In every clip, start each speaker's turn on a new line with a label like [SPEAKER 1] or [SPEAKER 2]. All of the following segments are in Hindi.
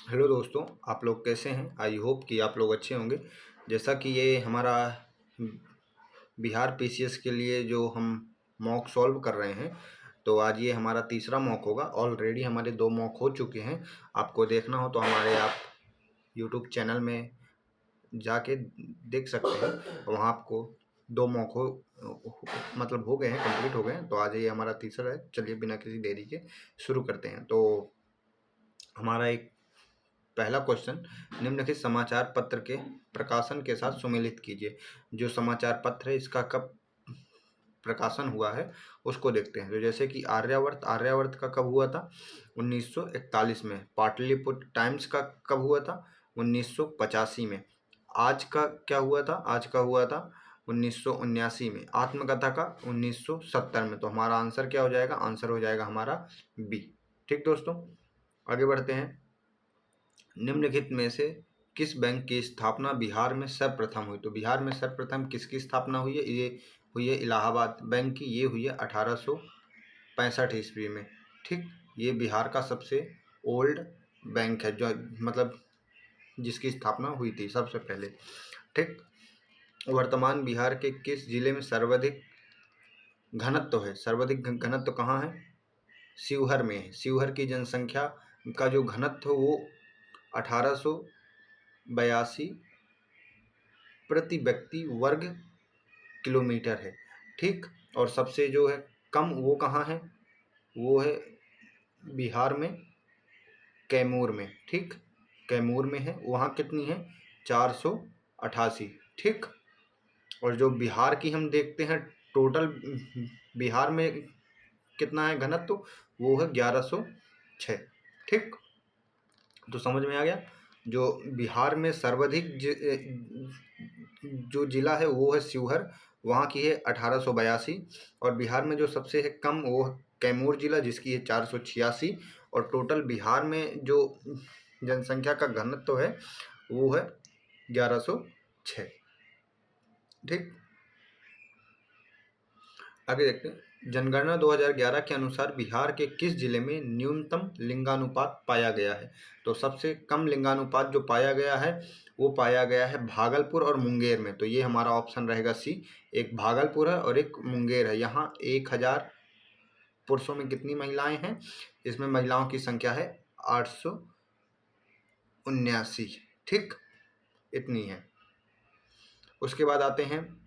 [SPEAKER 1] हेलो दोस्तों, आप लोग कैसे हैं? आई होप कि आप लोग अच्छे होंगे। जैसा कि ये हमारा बिहार पीसीएस के लिए जो हम मॉक सॉल्व कर रहे हैं, तो आज ये हमारा तीसरा मॉक होगा। ऑलरेडी हमारे 2 मॉक हो चुके हैं। आपको देखना हो तो हमारे आप यूट्यूब चैनल में जाके देख सकते हैं। वहाँ आपको 2 मॉक मतलब हो गए हैं, कंप्लीट हो गए हैं। तो आज ये हमारा तीसरा है। चलिए बिना किसी देरी के शुरू करते हैं। तो हमारा एक पहला क्वेश्चन, निम्नलिखित समाचार पत्र के प्रकाशन के साथ सुमेलित कीजिए। जो समाचार पत्र है इसका कब प्रकाशन हुआ है उसको देखते हैं। तो जैसे कि आर्यावर्त का कब हुआ था? 1941 में। पाटलिपुत्र टाइम्स का कब हुआ था? 1985 में। आज का क्या हुआ था? आज का हुआ था 1979 में। आत्मकथा का 1970 में। तो हमारा आंसर क्या हो जाएगा? आंसर हो जाएगा हमारा बी। ठीक दोस्तों, आगे बढ़ते हैं। निम्नलिखित में से किस बैंक की स्थापना बिहार में सर्वप्रथम हुई? तो बिहार में सर्वप्रथम किसकी स्थापना हुई है? ये हुई है इलाहाबाद बैंक की। ये हुई है 1865 ईस्वी में। ठीक, ये बिहार का सबसे ओल्ड बैंक है, जो मतलब जिसकी स्थापना हुई थी सबसे पहले। ठीक, वर्तमान बिहार के किस जिले में सर्वाधिक घनत्व है? सर्वाधिक घनत्व कहाँ है? शिवहर में है। शिवहर की जनसंख्या का जो घनत्व वो 1882 प्रति व्यक्ति वर्ग किलोमीटर है। ठीक, और सबसे जो है कम वो कहाँ है? वो है बिहार में कैमूर में। ठीक, कैमूर में है। वहाँ कितनी है? 488। ठीक, और जो बिहार की हम देखते हैं टोटल बिहार में कितना है घनत्व, वो है 1106। ठीक, तो समझ में आ गया। जो बिहार में सर्वाधिक जो जिला है वो है शिवहर, वहाँ की है 1882। और बिहार में जो सबसे है कम वो है कैमूर जिला, जिसकी है 486। और टोटल बिहार में जो जनसंख्या का घनत्व है वो है 1106। ठीक, आगे देखते हैं। जनगणना 2011 के अनुसार बिहार के किस जिले में न्यूनतम लिंगानुपात पाया गया है? तो सबसे कम लिंगानुपात जो पाया गया है वो पाया गया है भागलपुर और मुंगेर में। तो ये हमारा ऑप्शन रहेगा सी। एक भागलपुर है और एक मुंगेर है। यहाँ 1000 पुरुषों में कितनी महिलाएं हैं? इसमें महिलाओं की संख्या है 879। ठीक, इतनी है। उसके बाद आते हैं,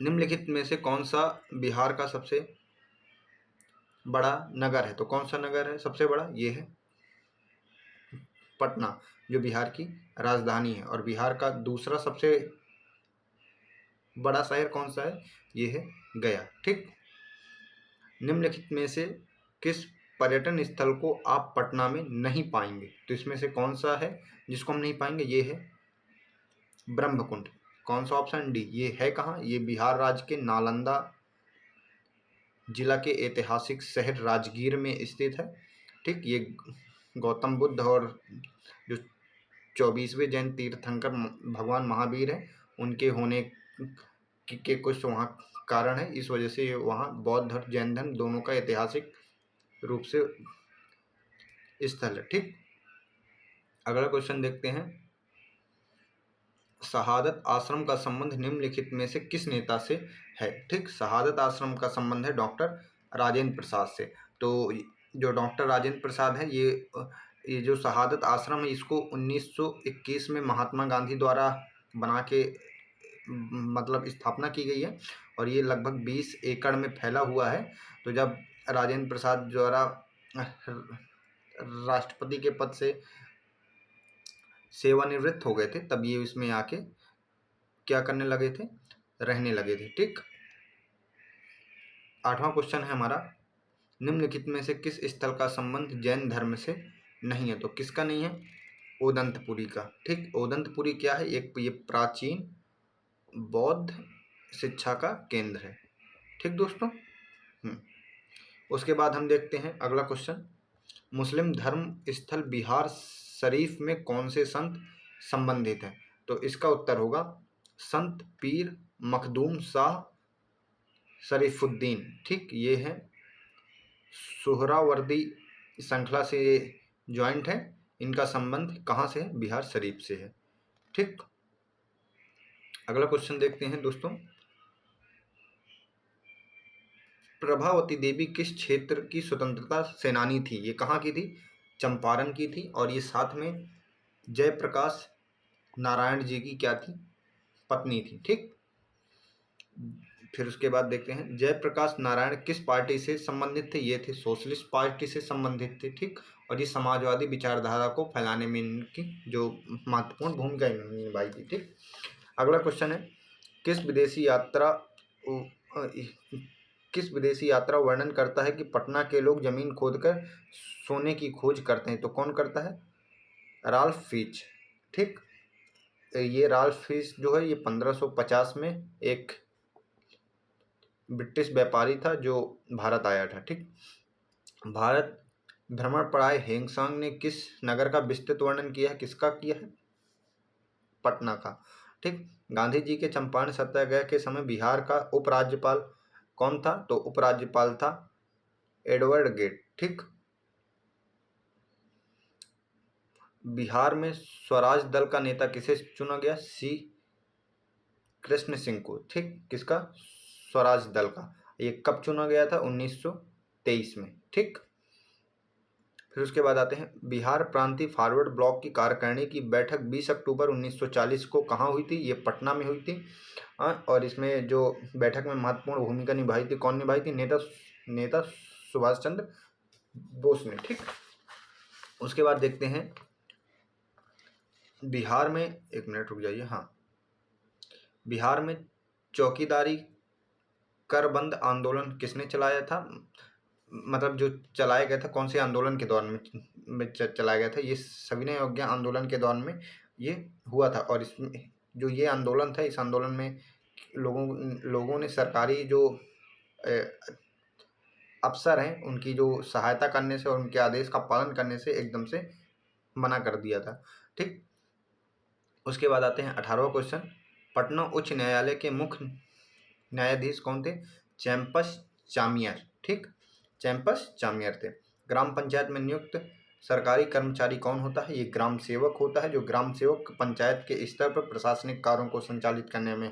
[SPEAKER 1] निम्नलिखित में से कौन सा बिहार का सबसे बड़ा नगर है? तो कौन सा नगर है सबसे बड़ा? ये है पटना, जो बिहार की राजधानी है। और बिहार का दूसरा सबसे बड़ा शहर कौन सा है? ये है गया। ठीक, निम्नलिखित में से किस पर्यटन स्थल को आप पटना में नहीं पाएंगे? तो इसमें से कौन सा है जिसको हम नहीं पाएंगे? ये है ब्रह्मकुंड। कौन सा? Option D. ये है कहाँ? ये बिहार राज्य के नालंदा जिला के ऐतिहासिक शहर राजगीर में स्थित है। ठीक, ये गौतम बुद्ध और जो 24वें जैन तीर्थंकर भगवान महावीर हैं उनके होने के कुछ वहाँ कारण है। इस वजह से वहाँ बौद्ध धर्म जैन धर्म दोनों का ऐतिहासिक रूप से स्थल है। ठीक, अगला क्वेश्चन देखते हैं। शहादत आश्रम का संबंध निम्नलिखित में से किस नेता से है? ठीक, शहादत आश्रम का संबंध है डॉक्टर राजेंद्र प्रसाद से। तो जो डॉक्टर राजेंद्र प्रसाद है, ये जो शहादत आश्रम है इसको 1921 में महात्मा गांधी द्वारा बना के मतलब स्थापना की गई है। और ये लगभग 20 एकड़ में फैला हुआ है। तो जब राजेंद्र प्रसाद द्वारा राष्ट्रपति के पद से सेवानिवृत्त हो गए थे, तब ये इसमें आके क्या करने लगे थे? रहने लगे थे। ठीक, 8वां क्वेश्चन है हमारा, निम्नलिखित में से किस स्थल का संबंध जैन धर्म से नहीं है? तो किसका नहीं है? ओदंतपुरी का। ठीक, ओदंतपुरी क्या है? एक ये प्राचीन बौद्ध शिक्षा का केंद्र है। ठीक दोस्तों, उसके बाद हम देखते हैं अगला क्वेश्चन। मुस्लिम धर्म स्थल बिहार शरीफ में कौन से संत संबंधित हैं? तो इसका उत्तर होगा संत पीर मखदूम शाह शरीफुद्दीन। ठीक, ये है सोहरावर्दी श्रृंखला से ज्वाइंट है। इनका संबंध कहाँ से है? बिहार शरीफ से है। ठीक, अगला क्वेश्चन देखते हैं दोस्तों। प्रभावती देवी किस क्षेत्र की स्वतंत्रता सेनानी थी? ये कहाँ की थी? चंपारण की थी। और ये साथ में जयप्रकाश नारायण जी की क्या थी? पत्नी थी। ठीक, फिर उसके बाद देखते हैं जयप्रकाश नारायण किस पार्टी से संबंधित थे? ये थे सोशलिस्ट पार्टी से संबंधित थे। ठीक, और ये समाजवादी विचारधारा को फैलाने में इनकी जो महत्वपूर्ण भूमिका इन्होंने निभाई थी। ठीक, अगला क्वेश्चन है किस विदेशी यात्रा वर्णन करता है कि पटना के लोग जमीन खोदकर सोने की खोज करते हैं? तो कौन करता है? Ralph Fitch. ठीक, ये राल्फ फिच जो है ये 1550 में एक ब्रिटिश व्यापारी था जो भारत आया था। ठीक, भारत भ्रमण पर आए हेंगसांग ने किस नगर का विस्तृत वर्णन किया है? किसका किया है? पटना का। ठीक, गांधी जी के चंपारण सत्याग्रह के समय बिहार का उपराज्यपाल कौन था? तो उपराज्यपाल था एडवर्ड गेट। ठीक, बिहार में स्वराज दल का नेता किसे चुना गया? सी कृष्ण सिंह को। ठीक, किसका? स्वराज दल का। ये कब चुना गया था? 1923 में। ठीक, फिर उसके बाद आते हैं बिहार प्रांतीय फॉरवर्ड ब्लॉक की कार्यकारिणी की बैठक 20 अक्टूबर 1940 को कहाँ हुई थी? ये पटना में हुई थी। और इसमें जो बैठक में महत्वपूर्ण भूमिका निभाई थी, कौन निभाई थी? नेता सुभाष चंद्र बोस ने। ठीक, उसके बाद देखते हैं बिहार में, एक मिनट रुक जाइए। हाँ, बिहार में चौकीदारी कर बंद आंदोलन किसने चलाया था? मतलब जो चलाया गया था कौन से आंदोलन के दौरान में चलाया गया था? ये सविनय अवज्ञा आंदोलन के दौरान में ये हुआ था। और इसमें जो ये आंदोलन था, इस आंदोलन में लोगों ने सरकारी जो अफसर हैं उनकी जो सहायता करने से और उनके आदेश का पालन करने से एकदम से मना कर दिया था। ठीक, उसके बाद आते हैं 18वां क्वेश्चन। पटना उच्च न्यायालय के मुख्य न्यायाधीश कौन थे? चैंपस चामियर। ठीक, चैंपस चामियर थे। ग्राम पंचायत में नियुक्त सरकारी कर्मचारी कौन होता है? ये ग्राम सेवक होता है। जो ग्राम सेवक पंचायत के स्तर पर प्रशासनिक कार्यों को संचालित करने में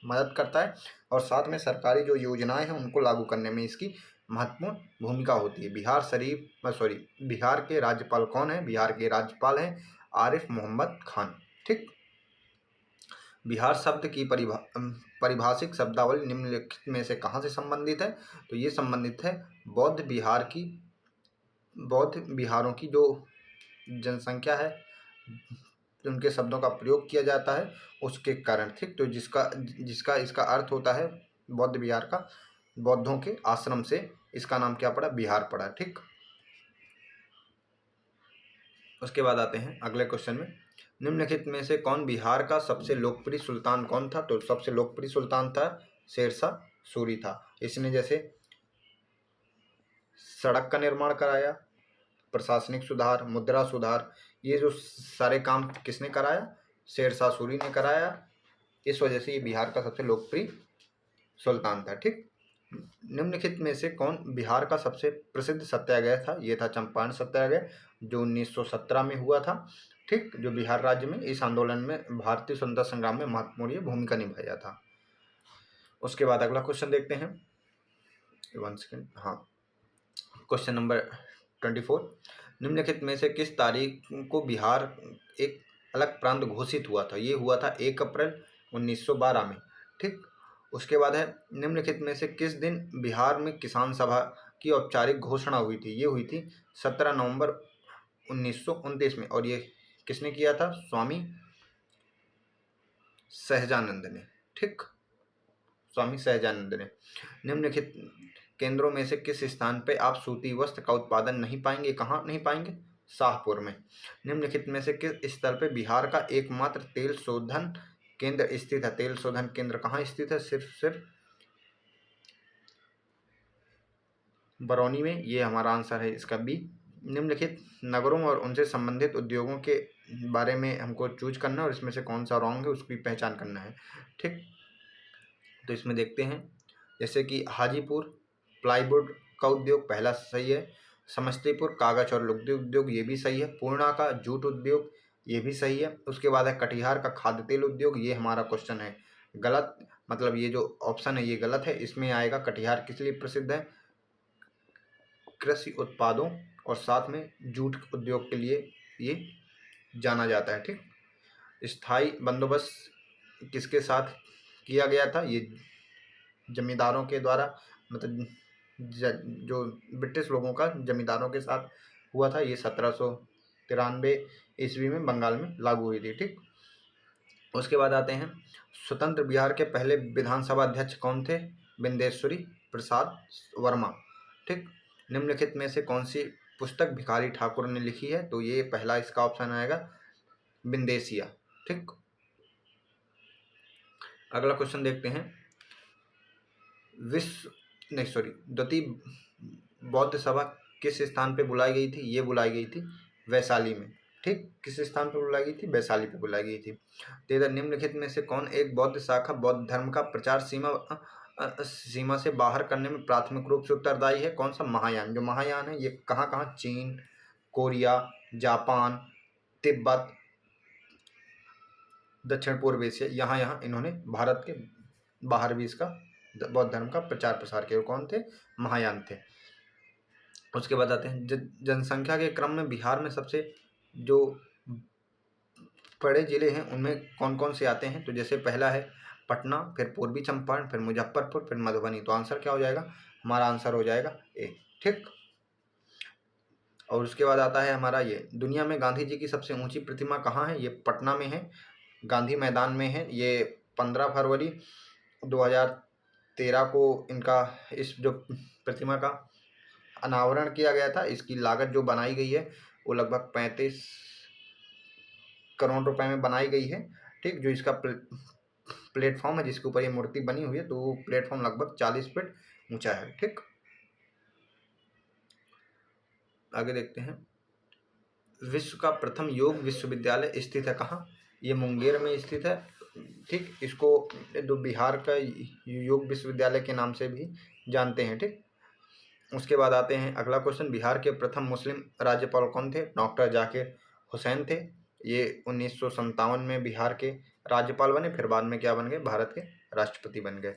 [SPEAKER 1] मदद करता है और साथ में सरकारी जो योजनाएं हैं उनको लागू करने में इसकी महत्वपूर्ण भूमिका होती है। बिहार के राज्यपाल कौन है? बिहार के राज्यपाल हैं आरिफ मोहम्मद खान। ठीक, बिहार शब्द की पारिभाषिक शब्दावली निम्नलिखित में से कहाँ से संबंधित है? तो ये संबंधित है बौद्ध बिहारों की जो जनसंख्या है उनके शब्दों का प्रयोग किया जाता है उसके कारण। ठीक, तो जिसका इसका अर्थ होता है बौद्ध बिहार का, बौद्धों के आश्रम से इसका नाम क्या पड़ा? बिहार पड़ा। ठीक, उसके बाद आते हैं अगले क्वेश्चन में। निम्नलिखित में से कौन बिहार का सबसे लोकप्रिय सुल्तान कौन था? तो सबसे लोकप्रिय सुल्तान था शेरशाह सूरी था। इसने जैसे सड़क का निर्माण कराया, प्रशासनिक सुधार, मुद्रा सुधार, ये जो सारे काम किसने कराया? शेरशाह सूरी ने कराया। इस वजह से ये बिहार का सबसे लोकप्रिय सुल्तान था। ठीक, निम्नलिखित में से कौन बिहार का सबसे प्रसिद्ध सत्याग्रह था? ये था चंपारण सत्याग्रह जो 1917 में हुआ था। ठीक, जो बिहार राज्य में इस आंदोलन में भारतीय स्वतंत्रता संग्राम में महत्वपूर्ण भूमिका निभाया था। उसके बाद अगला क्वेश्चन देखते हैं। 1 सेकेंड। हाँ, क्वेश्चन नंबर 24। निम्नलिखित में से किस तारीख को बिहार एक अलग प्रांत घोषित हुआ था? ये हुआ था 1 अप्रैल 1912 में। ठीक, उसके बाद है निम्नलिखित में से किस दिन बिहार में किसान सभा की औपचारिक घोषणा हुई थी? ये हुई थी 17 नवंबर 1929 में। और ये किसने किया था? स्वामी सहजानंद ने। ठीक, स्वामी सहजानंद ने। निम्नलिखित केंद्रों में से किस स्थान पे आप सूती वस्त्र का उत्पादन नहीं पाएंगे? कहाँ नहीं पाएंगे? शाहपुर में। निम्नलिखित में से किस स्थल पे बिहार का एकमात्र तेल शोधन केंद्र स्थित है? तेल शोधन केंद्र कहाँ स्थित है? सिर्फ बरौनी में। ये हमारा आंसर है इसका बी। निम्नलिखित नगरों और उनसे संबंधित उद्योगों के बारे में हमको चूज करना है और इसमें से कौन सा रॉन्ग है उसकी पहचान करना है। ठीक, तो इसमें देखते हैं जैसे कि हाजीपुर प्लाईवुड का उद्योग पहला सही है। समस्तीपुर कागज और लुगदी उद्योग, ये भी सही है। पूर्णा का जूट उद्योग, ये भी सही है। उसके बाद है कटिहार का खाद्य तेल उद्योग, ये हमारा क्वेश्चन है गलत, मतलब ये जो ऑप्शन है ये गलत है। इसमें आएगा कटिहार किस लिए प्रसिद्ध है, कृषि उत्पादों और साथ में जूट उद्योग के लिए ये जाना जाता है। ठीक, स्थायी बंदोबस्त किसके साथ किया गया था, ये जमींदारों के द्वारा, मतलब जो ब्रिटिश लोगों का जमींदारों के साथ हुआ था। ये 1793 ईस्वी में बंगाल में लागू हुई थी। ठीक, उसके बाद आते हैं स्वतंत्र बिहार के पहले विधानसभा अध्यक्ष कौन थे, बिंदेश्वरी प्रसाद वर्मा। ठीक, निम्नलिखित में से कौन सी पुस्तक भिखारी ठाकुर ने लिखी है, तो ये पहला इसका ऑप्शन आएगा विंदेशिया। ठीक, अगला क्वेश्चन देखते हैं, द्वितीय बौद्ध सभा किस स्थान पे बुलाई गई थी, ये बुलाई गई थी वैशाली में। ठीक, किस स्थान पर बुलाई गई थी, वैशाली पे बुलाई गई थी। तेरह, निम्नलिखित में से कौन एक बौद्ध शाखा बौद्ध धर्म का प्रचार सीमा से बाहर करने में प्राथमिक रूप से उत्तरदायी है, कौन सा, महायान। जो महायान है ये कहाँ कहाँ, चीन, कोरिया, जापान, तिब्बत, दक्षिण पूर्व एशिया, यहाँ इन्होंने भारत के बाहर भी इसका बौद्ध धर्म का प्रचार प्रसार किया। कौन थे, महायान थे। उसके बाद आते हैं जनसंख्या के क्रम में बिहार में सबसे जो बड़े जिले हैं उनमें कौन कौन से आते हैं, तो जैसे पहला है पटना, फिर पूर्वी चंपारण, फिर मुजफ्फरपुर, फिर मधुबनी। तो आंसर क्या हो जाएगा, हमारा आंसर हो जाएगा ए। ठीक, और उसके बाद आता है हमारा ये, दुनिया में गांधी जी की सबसे ऊंची प्रतिमा कहाँ है, ये पटना में है, गांधी मैदान में है। ये 15 फरवरी 2013 को इनका इस जो प्रतिमा का अनावरण किया गया था। इसकी लागत जो बनाई गई है वो लगभग 35 करोड़ रुपए में बनाई गई है। ठीक, जो इसका प्लेटफॉर्म है जिसके ऊपर ये मूर्ति बनी हुई है, तो प्लेटफॉर्म लगभग 40 फीट ऊंचा है। ठीक, आगे देखते हैं, विश्व का प्रथम योग विश्वविद्यालय स्थित है कहाँ, ये मुंगेर में स्थित है। ठीक, इसको जो बिहार का योग विश्वविद्यालय के नाम से भी जानते हैं। ठीक, उसके बाद आते हैं अगला क्वेश्चन, बिहार के प्रथम मुस्लिम राज्यपाल कौन थे, डॉक्टर जाकिर हुसैन थे। ये 1957 में बिहार के राज्यपाल बने, फिर बाद में क्या बन गए, भारत के राष्ट्रपति बन गए।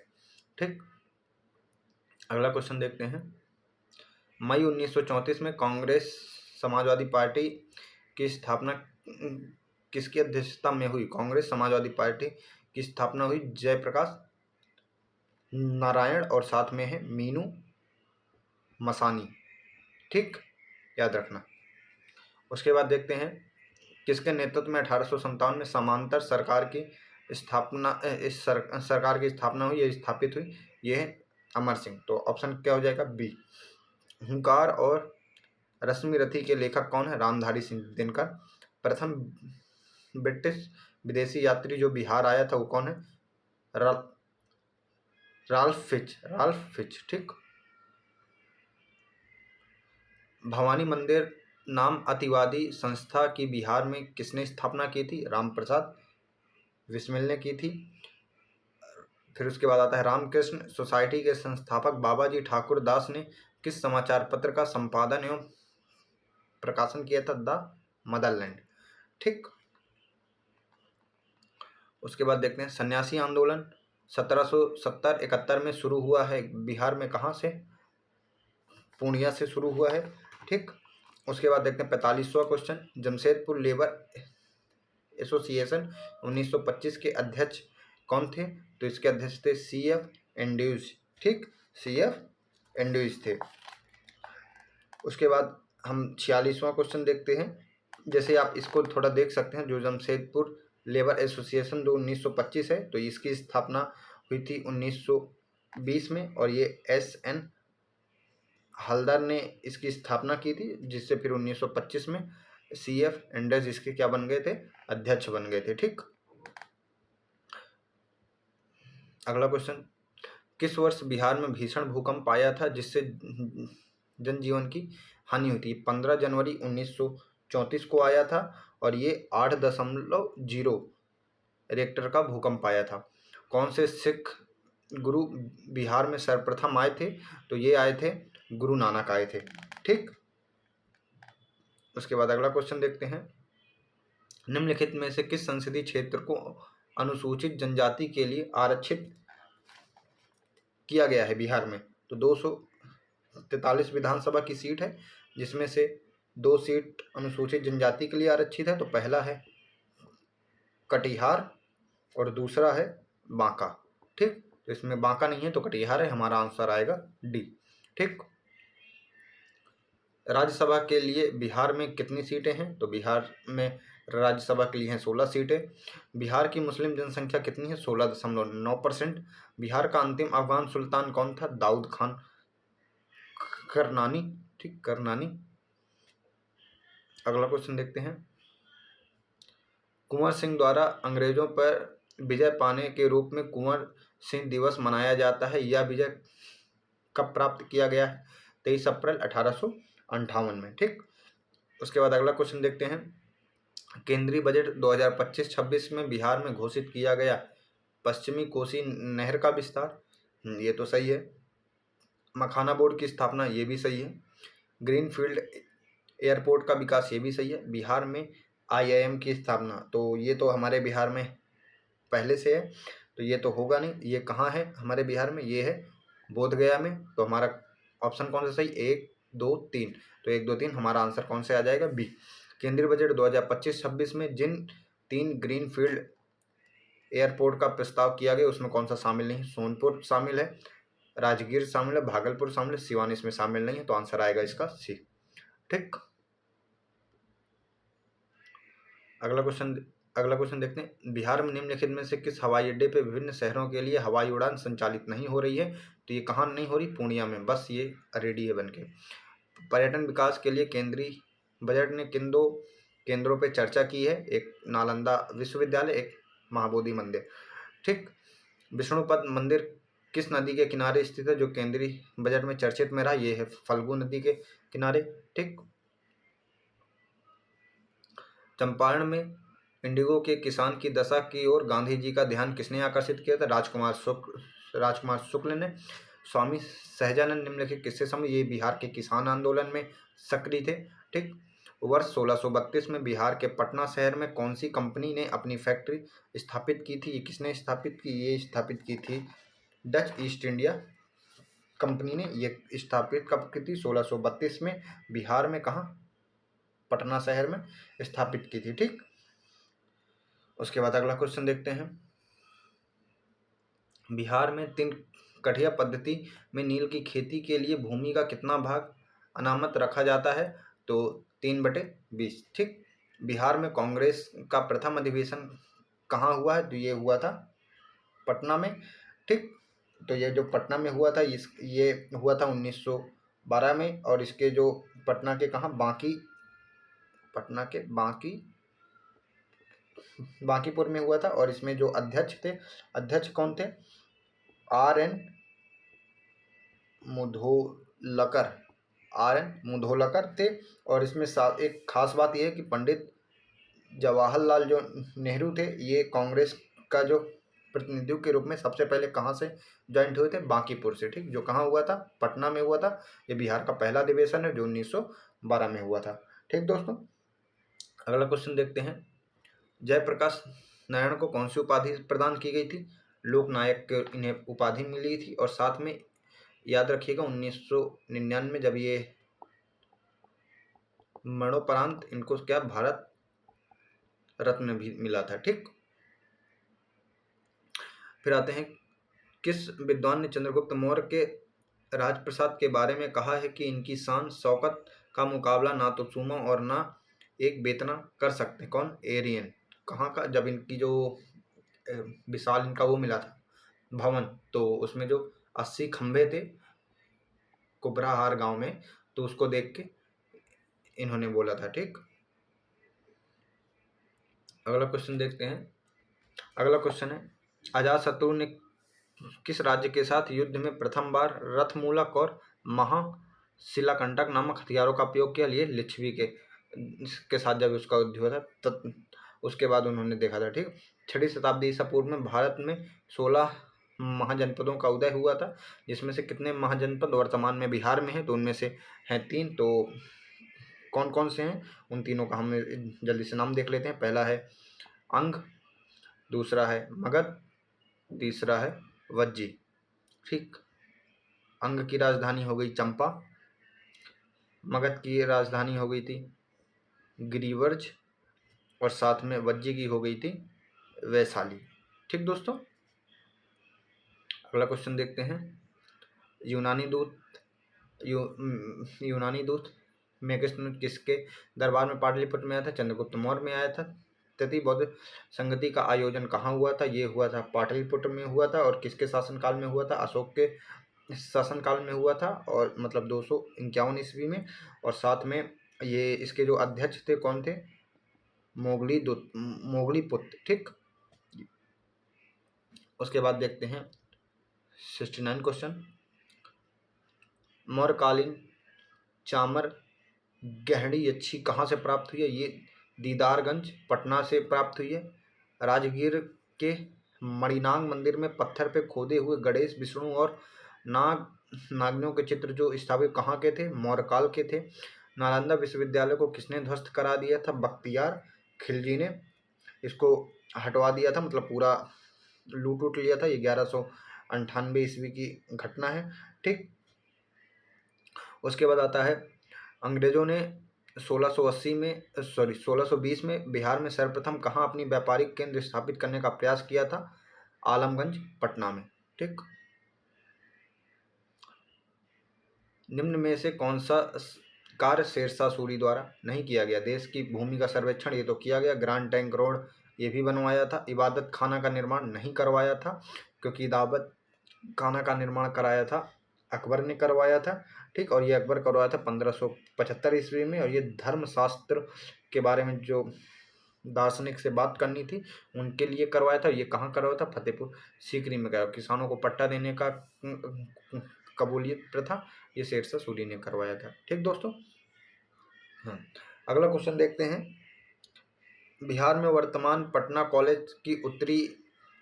[SPEAKER 1] ठीक, अगला क्वेश्चन देखते हैं, मई 1934 में कांग्रेस समाजवादी पार्टी की स्थापना किसकी अध्यक्षता में हुई, कांग्रेस समाजवादी पार्टी की स्थापना हुई जयप्रकाश नारायण और साथ में है मीनू मसानी। ठीक, याद रखना। उसके बाद देखते हैं, किसके नेतृत्व में 1857 में समांतर सरकार की स्थापना सरकार की स्थापना हुई, ये स्थापित हुई, ये है अमर सिंह। तो ऑप्शन क्या हो जाएगा, बी। हुंकार और रश्मि रथी के लेखक कौन है, रामधारी सिंह दिनकर। प्रथम ब्रिटिश विदेशी यात्री जो बिहार आया था वो कौन है, राल्फ फिच। ठीक, भवानी मंदिर नाम अतिवादी संस्था की बिहार में किसने स्थापना की थी, रामप्रसाद बिस्मिल ने की थी। फिर उसके बाद आता है, रामकृष्ण सोसाइटी के संस्थापक बाबा जी ठाकुर दास ने किस समाचार पत्र का संपादन एवं प्रकाशन किया था, द मदरलैंड। ठीक, उसके बाद देखते हैं, सन्यासी आंदोलन 1770-71 में शुरू हुआ है बिहार में, कहाँ से, पूर्णिया से शुरू हुआ है। ठीक, उसके बाद देखते हैं 45वां क्वेश्चन, जमशेदपुर लेबर एसोसिएशन 1925 के अध्यक्ष कौन थे, तो इसके अध्यक्ष थे CF एंड्रयूज। ठीक, CF एंड्रयूज थे। उसके बाद हम 46वां क्वेश्चन देखते हैं, जैसे आप इसको थोड़ा देख सकते हैं, जो जमशेदपुर लेबर एसोसिएशन जो 1925 है, तो इसकी स्थापना हुई थी 1920 में, और ये SN हल्दर ने इसकी स्थापना की थी, जिससे फिर 1925 में CF एंड्रयूज इसके क्या बन गए थे, अध्यक्ष बन गए थे। ठीक, अगला क्वेश्चन, किस वर्ष बिहार में भीषण भूकंप आया था जिससे जनजीवन की हानि हुई थी, 15 जनवरी 1934 को आया था, और ये 8.0 रेक्टर का भूकंप आया था। कौन से सिख गुरु बिहार में सर्वप्रथम आए थे, तो ये आए थे गुरु नानक आए थे। ठीक, उसके बाद अगला क्वेश्चन देखते हैं, निम्नलिखित में से किस संसदीय क्षेत्र को अनुसूचित जनजाति के लिए आरक्षित किया गया है बिहार में? तो 243 विधानसभा की सीट है, जिसमें से 2 सीट अनुसूचित जनजाति के लिए आरक्षित है। तो पहला है कटिहार और दूसरा है बांका। ठीक, तो इसमें बांका नहीं है तो कटिहार है, हमारा आंसर आएगा डी। ठीक, राज्यसभा के लिए बिहार में कितनी सीटें हैं? तो बिहार में राज्यसभा के लिए हैं 16 सीटें। बिहार की मुस्लिम जनसंख्या कितनी है? 16.9%। बिहार का अंतिम अफगान सुल्तान कौन था? दाऊद खान करनानी। ठीक, करनानी। अगला क्वेश्चन देखते हैं, कुंवर सिंह द्वारा अंग्रेजों पर विजय पाने के रूप में कुंवर सिंह दिवस मनाया जाता है। यह विजय कब प्राप्त किया गया है? 23 अप्रैल 1858 में। ठीक, उसके बाद अगला क्वेश्चन देखते हैं, केंद्रीय बजट 2025-26 में बिहार में घोषित किया गया पश्चिमी कोसी नहर का विस्तार, ये तो सही है। मखाना बोर्ड की स्थापना, ये भी सही है। ग्रीनफील्ड एयरपोर्ट का विकास, ये भी सही है। बिहार में IIM की स्थापना, तो ये तो हमारे बिहार में पहले से है, तो ये तो होगा नहीं। ये कहाँ है हमारे बिहार में? ये है बोधगया में। तो हमारा ऑप्शन कौन सा सही? 1, 2, 3। तो 1, 2, 3 हमारा आंसर कौन से आ जाएगा? बी। केंद्रीय बजट 2025-26 में जिन 3 ग्रीनफील्ड एयरपोर्ट का प्रस्ताव किया गया उसमें कौन सा शामिल नहीं? सोनपुर शामिल है, राजगीर शामिल है, भागलपुर शामिल है, सिवान इसमें शामिल नहीं है। तो आंसर आएगा इसका सी। ठीक, अगला क्वेश्चन देखते हैं, बिहार में निम्नलिखित में से किस हवाई अड्डे पर विभिन्न शहरों के लिए हवाई उड़ान संचालित नहीं हो रही है? तो ये कहाँ नहीं हो रही? पूर्णिया में, बस ये रेडी है बनके। पर्यटन विकास के लिए केंद्रीय बजट ने किन 2 केंद्रों पर चर्चा की है? एक नालंदा विश्वविद्यालय, एक महाबोधि मंदिर। ठीक, विष्णुपद मंदिर किस नदी के किनारे स्थित है जो केंद्रीय बजट में चर्चित में रहा? ये है फल्गु नदी के किनारे। ठीक, चंपारण में इंडिगो के किसान की दशा की ओर गांधी जी का ध्यान किसने आकर्षित किया था? राजकुमार शुक्ल ने। स्वामी सहजानंद निम्नलिखित किससे समय? ये बिहार के किसान आंदोलन में सक्रिय थे। ठीक, वर्ष 1632 में बिहार के पटना शहर में कौन सी कंपनी ने अपनी फैक्ट्री स्थापित की थी? ये किसने स्थापित की? ये स्थापित की थी डच ईस्ट इंडिया कंपनी ने। ये स्थापित कब की थी? 1632 में। बिहार में कहाँ? पटना शहर में स्थापित की थी। ठीक, उसके बाद अगला क्वेश्चन देखते हैं, बिहार में 3 कठिया पद्धति में नील की खेती के लिए भूमि का कितना भाग अनामत रखा जाता है? तो 3/20। ठीक, बिहार में कांग्रेस का प्रथम अधिवेशन कहाँ हुआ है? तो ये हुआ था पटना में। ठीक, तो ये जो पटना में हुआ था ये हुआ था 1912 में, और इसके जो पटना के कहाँ? पटना के बांकीपुर में हुआ था। और इसमें जो अध्यक्ष कौन थे? RN मुधोलकर थे। और इसमें एक खास बात यह है कि पंडित जवाहरलाल जो नेहरू थे, ये कांग्रेस का जो प्रतिनिधियों के रूप में सबसे पहले कहाँ से ज्वाइंट हुए थे? बांकीपुर से। ठीक, जो कहाँ हुआ था? पटना में हुआ था। ये बिहार का पहला अधिवेशन है जो 1912 में हुआ था। ठीक दोस्तों, अगला क्वेश्चन देखते हैं, जयप्रकाश नारायण को कौन सी उपाधि प्रदान की गई थी? लोकनायक के इन्हें उपाधि मिली थी। और साथ में याद रखिएगा 1999 में जब ये मरणोपरांत इनको क्या भारत रत्न भी मिला था। ठीक, फिर आते हैं, किस विद्वान ने चंद्रगुप्त मौर्य के राजप्रसाद के बारे में कहा है कि इनकी शान शौकत का मुकाबला ना तो सुमा और ना एक बेतना कर सकते? कौन? एरियन। कहाँ का? जब इनकी जो विशाल इनका वो मिला था भवन, तो उसमें जो 80 खंभे थे कुबराहार गांव में, तो उसको देख के इन्होंने बोला था। ठीक, अगला क्वेश्चन देखते हैं, अगला क्वेश्चन है, अजातशत्रु ने किस राज्य के साथ युद्ध में प्रथम बार रथमूलक और महाशिलाकंटक नामक हथियारों का उपयोग किया? लिए लिच्छवी के साथ जब उसका युद्ध हुआ था उसके बाद उन्होंने देखा था। ठीक, 6वीं शताब्दी ईसा पूर्व में भारत में 16 महाजनपदों का उदय हुआ था, जिसमें से कितने महाजनपद वर्तमान में बिहार में हैं? तो उनमें से हैं 3। तो कौन कौन से हैं उन तीनों का हम जल्दी से नाम देख लेते हैं। पहला है अंग, दूसरा है मगध, तीसरा है वज्जी। ठीक, अंग की राजधानी हो गई चंपा, मगध की राजधानी हो गई थी गिरिवर्ज, और साथ में वज्जी की हो गई थी वैशाली। ठीक दोस्तों, अगला क्वेश्चन देखते हैं। यूनानी दूत मेगस्टन किसके दरबार में पाटलिपुत्र में आया था? चंद्रगुप्त मौर्य में आया था। तृतीय बौद्ध संगति का आयोजन कहाँ हुआ था? ये हुआ था पाटलिपुत्र में हुआ था। और किसके शासनकाल में हुआ था? अशोक के शासनकाल में हुआ था, और मतलब 251 ईस्वी में। और साथ में ये इसके जो अध्यक्ष थे कौन थे? मोगली पुत्र। ठीक, उसके बाद देखते हैं 69 क्वेश्चन। मौर्यकालीन चामर गहरी अच्छी कहाँ से प्राप्त हुई है? ये दीदारगंज पटना से प्राप्त हुई है। राजगीर के मणिनाग मंदिर में पत्थर पे खोदे हुए गणेश, विष्णु और नागिनों के चित्र जो स्थापित कहाँ के थे? मौर्यकाल के थे। नालंदा विश्वविद्यालय को किसने ध्वस्त करा दिया था? बख्तियार खिलजी ने इसको हटवा दिया था, मतलब पूरा लूट उट लिया था। ये 1198 ईस्वी की घटना है। ठीक, उसके बाद आता है अंग्रेजों ने 1620 में बिहार में सर्वप्रथम कहाँ अपनी व्यापारिक केंद्र स्थापित करने का प्रयास किया था? आलमगंज पटना में। ठीक, निम्न में से कौन सा कार्य शेरशाह सूरी द्वारा नहीं किया गया? देश की भूमि का सर्वेक्षण ये तो किया गया, ग्रांड टैंक रोड ये भी बनवाया था। इबादत खाना का निर्माण नहीं करवाया था, क्योंकि इबादत खाना का निर्माण कराया था अकबर ने करवाया था। ठीक, और ये अकबर करवाया था 1575 ईस्वी में। और ये धर्मशास्त्र के बारे में जो दार्शनिक से बात करनी थी उनके लिए करवाया था। ये कहाँ करवाया था? फतेहपुर सीकरी में करवाया। किसानों को पट्टा देने का कबूलियत प्रथा ये शेरशाह सूरी ने करवाया था। ठीक दोस्तों, हाँ, अगला क्वेश्चन देखते हैं। बिहार में वर्तमान पटना कॉलेज की उत्तरी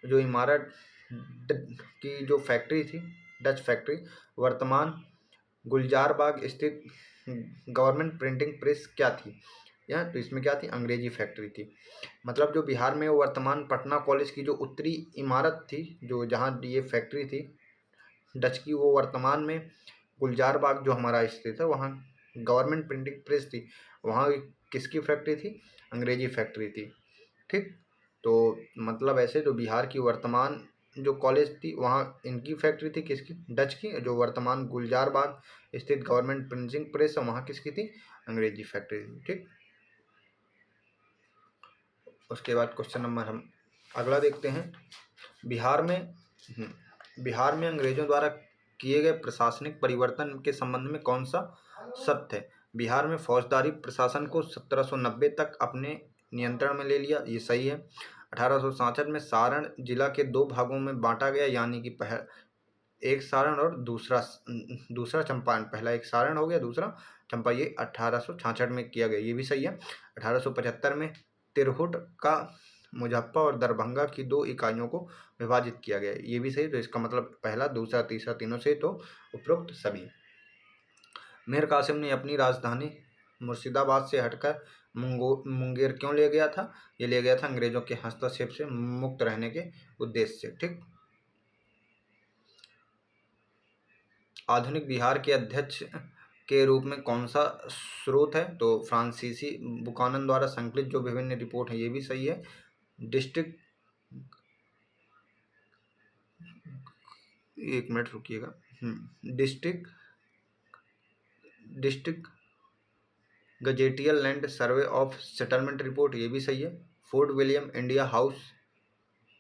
[SPEAKER 1] जो इमारत की जो फैक्ट्री थी, डच फैक्ट्री, वर्तमान गुलजार बाग स्थित गवर्नमेंट प्रिंटिंग प्रेस क्या थी? यहाँ तो इसमें क्या थी? अंग्रेजी फैक्ट्री थी। मतलब जो बिहार में वर्तमान पटना कॉलेज की जो उत्तरी इमारत थी, जो जहाँ ये फैक्ट्री थी डच की, वो वर्तमान में गुलजार बाग जो हमारा स्थित है वहाँ गवर्नमेंट प्रिंटिंग प्रेस थी। वहाँ किसकी फैक्ट्री थी? अंग्रेजी फैक्ट्री थी। ठीक, तो मतलब ऐसे जो बिहार की वर्तमान जो कॉलेज थी वहाँ इनकी फैक्ट्री थी, किसकी? डच की। जो वर्तमान गुलजार बाग स्थित गवर्नमेंट प्रिंटिंग प्रेस है वहाँ किसकी थी? अंग्रेजी फैक्ट्री थी। ठीक, उसके बाद क्वेश्चन नंबर हम अगला देखते हैं। बिहार में अंग्रेजों द्वारा किए गए प्रशासनिक परिवर्तन के संबंध में कौन सा सत्य है? बिहार में फौजदारी प्रशासन को 1790 तक अपने नियंत्रण में ले लिया, ये सही है। 1867 में सारण जिला के 2 भागों में बांटा गया, यानी कि एक सारण और दूसरा चंपारण। पहला एक सारण हो गया, दूसरा चंपा। ये 1866 में किया गया, ये भी सही है। 1875 में तिरहुट का मुजफ्फा और दरभंगा की 2 इकाइयों को विभाजित किया गया, ये भी सही। तो इसका मतलब पहला, दूसरा, तीसरा तीनों से तो उपरोक्त सभी। मीर कासिम ने अपनी राजधानी मुर्शिदाबाद से हटकर मुंगेर क्यों ले गया था? ये ले गया था अंग्रेजों के हस्तक्षेप से मुक्त रहने के उद्देश्य से। ठीक, आधुनिक बिहार के अध्यक्ष के रूप में कौन सा स्रोत है? तो फ्रांसीसी बुकानन द्वारा संकलित जो विभिन्न रिपोर्ट है, ये भी सही है। डिस्ट्रिक्ट, एक मिनट रुकिएगा, district gazetteer land survey of settlement report, ये भी सही है। Fort William India House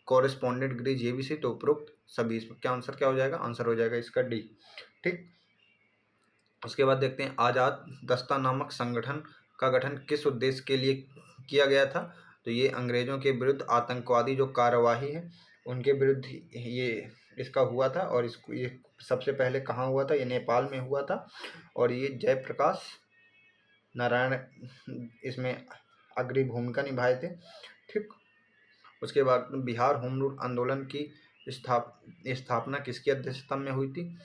[SPEAKER 1] correspondent ग्रीज, ये भी सही। तो उपरोक्त सभी। इसमें क्या आंसर क्या हो जाएगा? आंसर हो जाएगा इसका डी। ठीक, उसके बाद देखते हैं आज़ाद दस्ता नामक संगठन का गठन किस उद्देश्य के लिए किया गया था? तो ये अंग्रेजों के विरुद्ध आतंकवादी जो कार्यवाही है उनके विरुद्ध ये इसका हुआ था। और इसको ये सबसे पहले कहाँ हुआ था? ये नेपाल में हुआ था। और ये जयप्रकाश नारायण इसमें अग्रणी भूमिका निभाए थे। ठीक, उसके बाद बिहार होम रूल आंदोलन की स्थापना किसकी अध्यक्षता में हुई थी?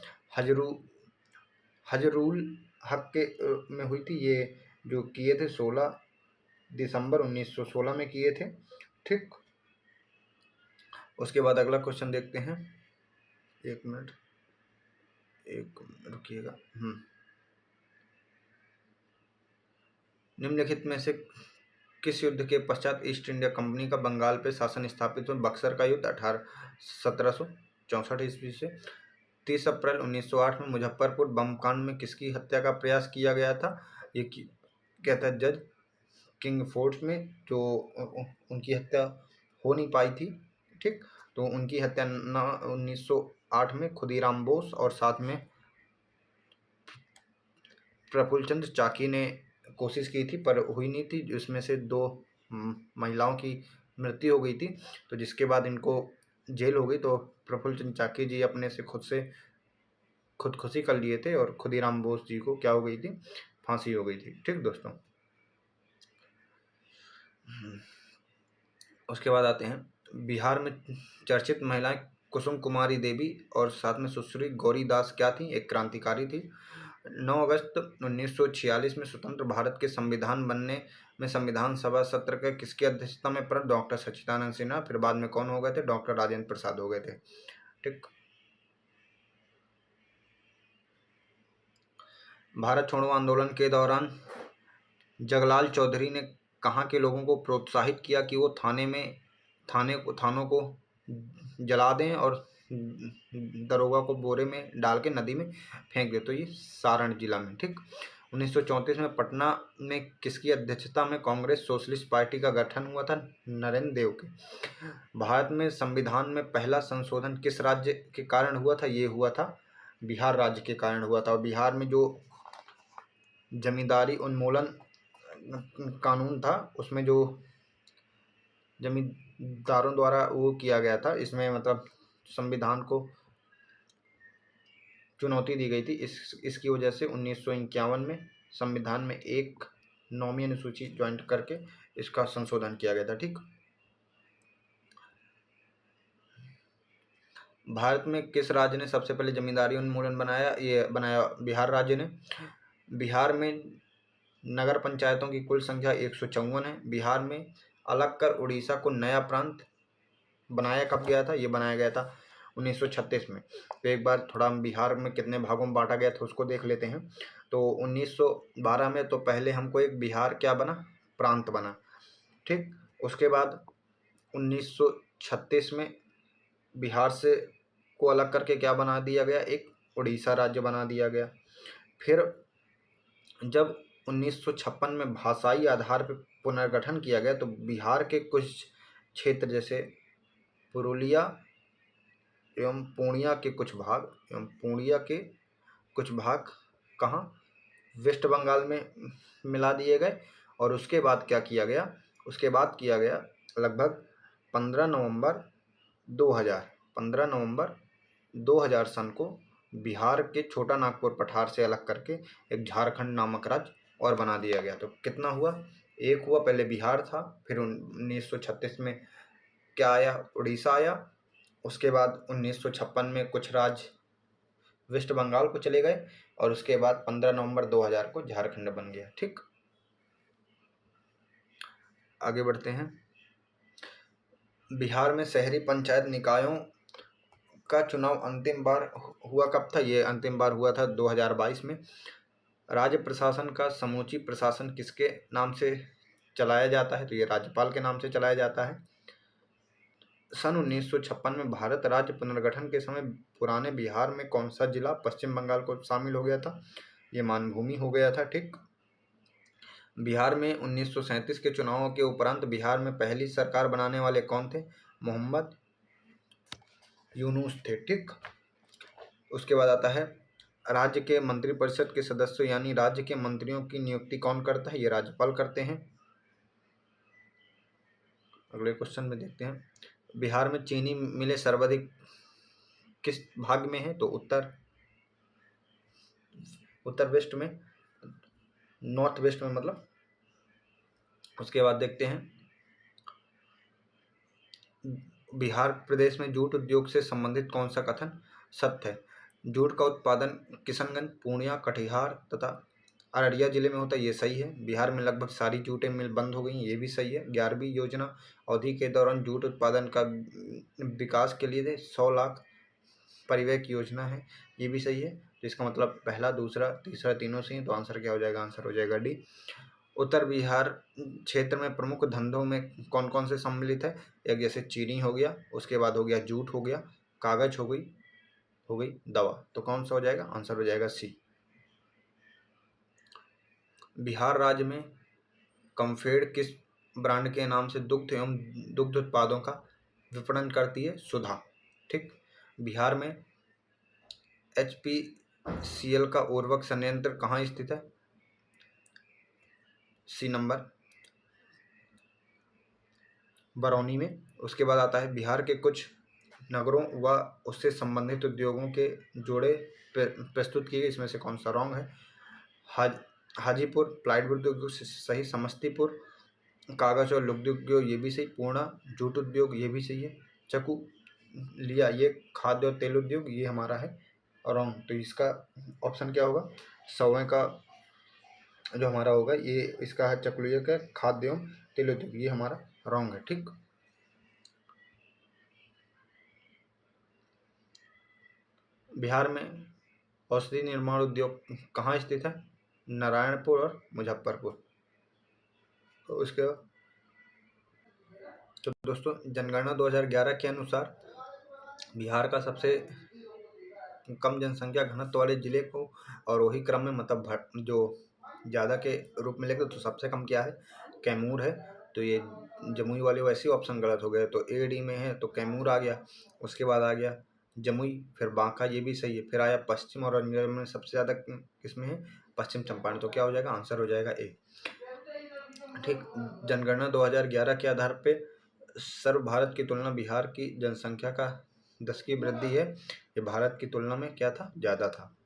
[SPEAKER 1] हजरुल हक के में हुई थी। ये जो किए थे 16 दिसंबर 1916 में किए थे। ठीक, उसके बाद अगला क्वेश्चन देखते हैं। एक मिनट रुकिएगा। निम्नलिखित में से किस युद्ध के पश्चात ईस्ट इंडिया कंपनी का बंगाल पे शासन स्थापित हुआ? बक्सर का युद्ध 1764 ईस्वी से। 30 अप्रैल 1908 में मुजफ्फरपुर बम कांड में किसकी हत्या का प्रयास किया गया था? ये कहता है जज किंग फोर्ट में, जो उनकी हत्या हो नहीं पाई थी। ठीक, तो उनकी हत्या 1908 में खुदीराम बोस और साथ में प्रफुल्ल चंद्र चाकी ने कोशिश की थी, पर हुई नहीं थी, जिसमें से 2 महिलाओं की मृत्यु हो गई थी। तो जिसके बाद इनको जेल हो गई, तो प्रफुल्ल चंद्र चाकी जी अपने से खुदकुशी कर लिए थे और खुदीराम बोस जी को क्या हो गई थी? फांसी हो गई थी। ठीक दोस्तों, उसके बाद आते हैं बिहार में चर्चित महिलाएं कुसुम कुमारी देवी और साथ में सुश्री गौरी दास क्या थी? एक क्रांतिकारी थी। 9 अगस्त 1946 में स्वतंत्र भारत के संविधान बनने में संविधान सभा सत्र के किसकी अध्यक्षता में पड़ा? डॉक्टर सच्चिदानंद सिन्हा। फिर बाद में कौन हो गए थे? डॉक्टर राजेंद्र प्रसाद हो गए थे। ठीक, भारत छोड़ो आंदोलन के दौरान जगलाल चौधरी ने कहाँ के लोगों को प्रोत्साहित किया कि वो थानों को जला दें और दरोगा को बोरे में डाल के नदी में फेंक दे? तो ये सारण जिला में। ठीक, 1934 में पटना में किसकी अध्यक्षता में कांग्रेस सोशलिस्ट पार्टी का गठन हुआ था? नरेंद्र देव के। भारत में संविधान में पहला संशोधन किस राज्य के कारण हुआ था? ये हुआ था बिहार राज्य के कारण हुआ था। और बिहार में जो जमींदारी उन्मूलन कानून था, उसमें जो जमींदारों द्वारा वो किया गया था, इसमें मतलब संविधान को चुनौती दी गई थी। इसकी वजह से 1951 में संविधान में एक 9वीं अनुसूची ज्वाइंट करके इसका संशोधन किया गया था। ठीक, भारत में किस राज्य ने सबसे पहले जमींदारी उन्मूलन बनाया? ये बनाया बिहार राज्य ने। बिहार में नगर पंचायतों की कुल संख्या 154 है। बिहार में अलग कर उड़ीसा को नया प्रांत बनाया कब गया था? ये बनाया गया था 1936 में। तो एक बार थोड़ा बिहार में कितने भागों में बांटा गया था उसको देख लेते हैं। तो 1912 में तो पहले हमको एक बिहार क्या बना? प्रांत बना। ठीक, उसके बाद 1936 में बिहार से को अलग करके क्या बना दिया गया? एक उड़ीसा राज्य बना दिया गया। फिर जब 1956 में भाषाई आधार पर पुनर्गठन किया गया, तो बिहार के कुछ क्षेत्र जैसे पुरुलिया एवं पूर्णिया के कुछ भाग कहाँ? वेस्ट बंगाल में मिला दिए गए। और उसके बाद क्या किया गया? उसके बाद किया गया लगभग 15 नवंबर 2000 सन को बिहार के छोटा नागपुर पठार से अलग करके एक झारखंड नामक राज्य और बना दिया गया। तो कितना हुआ? एक हुआ। पहले बिहार था, फिर 1936 में क्या आया? उड़ीसा आया। उसके बाद 1956 में कुछ राज्य वेस्ट बंगाल को चले गए और उसके बाद 15 नवंबर 2000 को झारखंड बन गया। ठीक, आगे बढ़ते हैं। बिहार में शहरी पंचायत निकायों का चुनाव अंतिम बार हुआ कब था? ये अंतिम बार हुआ था 2022 में। राज्य प्रशासन का समूची प्रशासन किसके नाम से चलाया जाता है? तो ये राज्यपाल के नाम से चलाया जाता है। सन 1956 में भारत राज्य पुनर्गठन के समय पुराने बिहार में कौन सा जिला पश्चिम बंगाल को शामिल हो गया था? ये मानभूमि हो गया था। ठीक, बिहार में 1937 के चुनावों के उपरांत बिहार में पहली सरकार बनाने वाले कौन थे? मोहम्मद यूनुस थे। ठीक, उसके बाद आता है राज्य के मंत्रिपरिषद के सदस्यों यानी राज्य के मंत्रियों की नियुक्ति कौन करता है? ये राज्यपाल करते हैं। अगले क्वेश्चन में देखते हैं। बिहार में चीनी मिलें सर्वाधिक किस भाग में है? तो उत्तर वेस्ट में, नॉर्थ वेस्ट में मतलब। उसके बाद देखते हैं बिहार प्रदेश में जूट उद्योग से संबंधित कौन सा कथन सत्य है? जूट का उत्पादन किशनगंज, पूर्णिया, कटिहार तथा अररिया जिले में होता है, ये सही है। बिहार में लगभग सारी जूटें मिल बंद हो गई, ये भी सही है। 11वीं योजना अवधि के दौरान जूट उत्पादन का विकास के लिए 100 लाख परिव्यय की योजना है, ये भी सही है। तो इसका मतलब पहला, दूसरा, तीसरा तीनों सही है। तो आंसर क्या हो जाएगा? आंसर हो जाएगा डी। उत्तर बिहार क्षेत्र में प्रमुख धंधों में कौन कौन से सम्मिलित है? एक जैसे चीनी हो गया, उसके बाद हो गया जूट हो गया, कागज हो गई दवा। तो कौन सा हो जाएगा? आंसर हो जाएगा सी। बिहार राज्य में कम्फेड किस ब्रांड के नाम से दुग्ध एवं दुग्ध उत्पादों का विपणन करती है? सुधा। ठीक। बिहार में HPCL का उर्वरक संयंत्र कहाँ स्थित है? सी नंबर, बरौनी में। उसके बाद आता है बिहार के कुछ नगरों व उससे संबंधित उद्योगों के जोड़े प्रस्तुत किए गए, इसमें से कौन सा रॉन्ग है? हाजीपुर प्लाईवुड उद्योग सही, समस्तीपुर कागज और लुगदी उद्योग ये भी सही, पूर्णा जूट उद्योग ये भी सही है, चकू लिया ये खाद्य और तेल उद्योग ये हमारा है रॉन्ग। तो इसका ऑप्शन क्या होगा? 100वें का जो हमारा होगा ये इसका है चकुलिया का खाद्य एवं तेल उद्योग, ये हमारा रॉन्ग है। ठीक। बिहार में औषधि निर्माण उद्योग कहाँ स्थित है? नारायणपुर और मुजफ्फरपुर। तो उसके तो दोस्तों जनगणना 2011 के अनुसार बिहार का सबसे कम जनसंख्या घनत्व वाले जिले को और वही क्रम में मतलब जो ज़्यादा के रूप में लेकर, तो सबसे कम क्या है? कैमूर है। तो ये जमुई वाले वैसे ही ऑप्शन गलत हो गए, तो AD में है तो कैमूर आ गया, उसके बाद आ गया जमुई, फिर बांका ये भी सही है, फिर आया पश्चिम और अंजर में सबसे ज़्यादा किसमें है? पश्चिम चंपारण। तो क्या हो जाएगा? आंसर हो जाएगा ए। ठीक। जनगणना 2011 के आधार पे सर्व भारत की तुलना बिहार की जनसंख्या का 10 की वृद्धि है, ये भारत की तुलना में क्या था? ज़्यादा था।